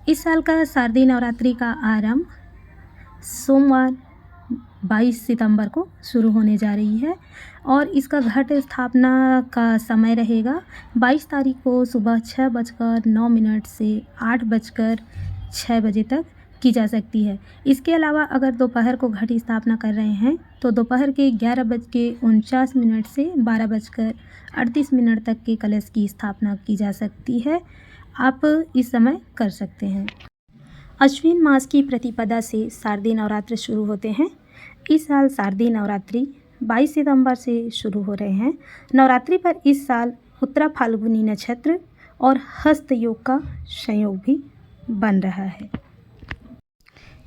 इस साल का शारदीय नवरात्रि का आरंभ सोमवार 22 सितंबर को शुरू होने जा रही है और इसका घट स्थापना का समय रहेगा 22 तारीख को सुबह 6:09 से 8:06 बजे तक की जा सकती है। इसके अलावा अगर दोपहर को घट स्थापना कर रहे हैं तो दोपहर के 11:49 से 12:38 तक के कलश की स्थापना की जा सकती है। आप इस समय कर सकते हैं। अश्विन मास की प्रतिपदा से शारदीय नवरात्र शुरू होते हैं। इस साल शारदीय नवरात्रि 22 सितंबर से शुरू हो रहे हैं। नवरात्रि पर इस साल उत्तरा फाल्गुनी नक्षत्र और हस्त योग का संयोग भी बन रहा है।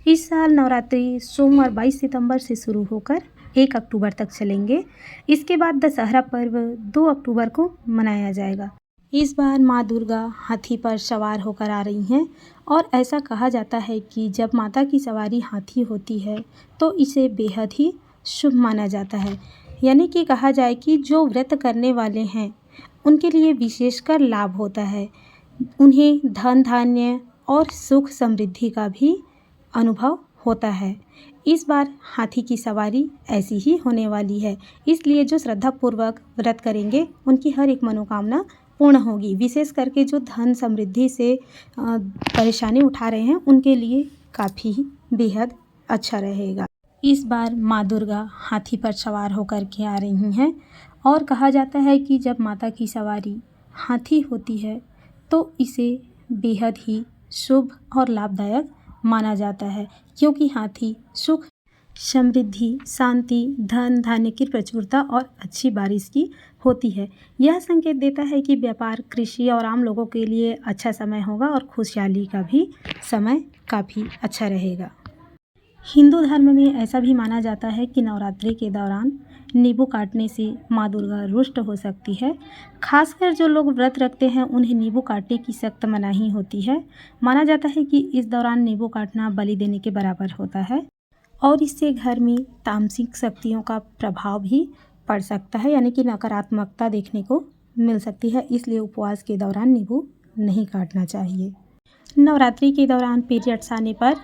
इस साल नवरात्रि सोमवार 22 सितंबर से शुरू होकर 1 अक्टूबर तक चलेंगे। इसके बाद दशहरा पर्व 2 अक्टूबर को मनाया जाएगा। इस बार माँ दुर्गा हाथी पर सवार होकर आ रही हैं और ऐसा कहा जाता है कि जब माता की सवारी हाथी होती है तो इसे बेहद ही शुभ माना जाता है। यानी कि कहा जाए कि जो व्रत करने वाले हैं उनके लिए विशेषकर लाभ होता है। उन्हें धन धान्य और सुख समृद्धि का भी अनुभव होता है। इस बार हाथी की सवारी ऐसी ही होने वाली है, इसलिए जो श्रद्धापूर्वक व्रत करेंगे उनकी हर एक मनोकामना पूर्ण होगी। विशेष करके जो धन समृद्धि से परेशानी उठा रहे हैं उनके लिए काफ़ी बेहद अच्छा रहेगा। इस बार माँ दुर्गा हाथी पर सवार होकर के आ रही हैं और कहा जाता है कि जब माता की सवारी हाथी होती है तो इसे बेहद ही शुभ और लाभदायक माना जाता है, क्योंकि हाथी सुख समृद्धि, शांति, धन धान्य की प्रचुरता और अच्छी बारिश की होती है। यह संकेत देता है कि व्यापार, कृषि और आम लोगों के लिए अच्छा समय होगा और खुशहाली का भी समय काफ़ी अच्छा रहेगा। हिंदू धर्म में ऐसा भी माना जाता है कि नवरात्रि के दौरान नींबू काटने से माँ दुर्गा रुष्ट हो सकती है। खासकर जो लोग व्रत रखते हैं उन्हें नींबू काटने की सख्त मनाही होती है। माना जाता है कि इस दौरान नींबू काटना बलि देने के बराबर होता है और इससे घर में तामसिक शक्तियों का प्रभाव भी पड़ सकता है, यानी कि नकारात्मकता देखने को मिल सकती है। इसलिए उपवास के दौरान नींबू नहीं काटना चाहिए। नवरात्रि के दौरान पीरियड्स आने पर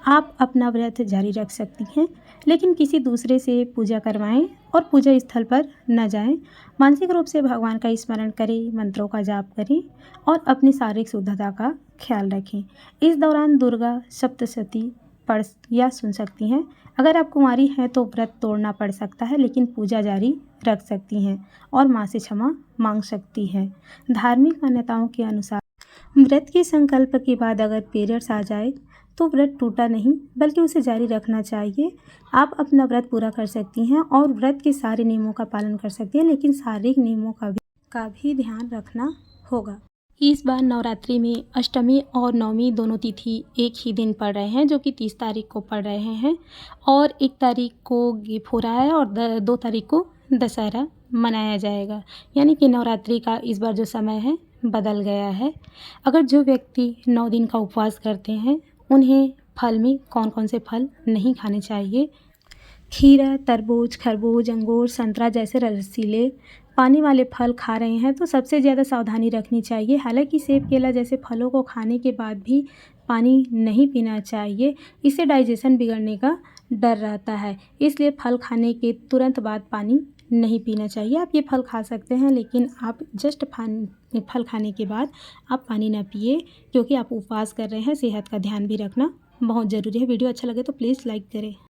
आप अपना व्रत जारी रख सकती हैं, लेकिन किसी दूसरे से पूजा करवाएं और पूजा स्थल पर न जाएं। मानसिक रूप से भगवान का स्मरण करें, मंत्रों का जाप करें और अपनी शारीरिक शुद्धता का ख्याल रखें। इस दौरान दुर्गा सप्तशती पढ़ या सुन सकती हैं। अगर आप कुंवारी हैं तो व्रत तोड़ना पड़ सकता है, लेकिन पूजा जारी रख सकती हैं और माँ से क्षमा मांग सकती हैं। धार्मिक मान्यताओं के अनुसार व्रत के संकल्प के बाद अगर पीरियड्स आ जाए तो व्रत टूटा नहीं बल्कि उसे जारी रखना चाहिए। आप अपना व्रत पूरा कर सकती हैं और व्रत के सारे नियमों का पालन कर सकती हैं, लेकिन शारीरिक नियमों का भी ध्यान रखना होगा। इस बार नवरात्रि में अष्टमी और नवमी दोनों तिथि एक ही दिन पड़ रहे हैं, जो कि 30 तारीख को पड़ रहे हैं और 1 तारीख को गिफ हो रहा है और 2 तारीख को दशहरा मनाया जाएगा। यानी कि नवरात्रि का इस बार जो समय है बदल गया है। अगर जो व्यक्ति 9 दिन का उपवास करते हैं उन्हें फल में कौन कौन से फल नहीं खाने चाहिए? खीरा, तरबूज, खरबूज, अंगूर, संतरा जैसे रसीले पानी वाले फल खा रहे हैं तो सबसे ज़्यादा सावधानी रखनी चाहिए। हालांकि सेब, केला जैसे फलों को खाने के बाद भी पानी नहीं पीना चाहिए, इससे डाइजेशन बिगड़ने का डर रहता है। इसलिए फल खाने के तुरंत बाद पानी नहीं पीना चाहिए। आप ये फल खा सकते हैं, लेकिन आप जस्ट फल खाने के बाद आप पानी ना पिए, क्योंकि आप उपवास कर रहे हैं। सेहत का ध्यान भी रखना बहुत ज़रूरी है। वीडियो अच्छा लगे तो प्लीज़ लाइक करें।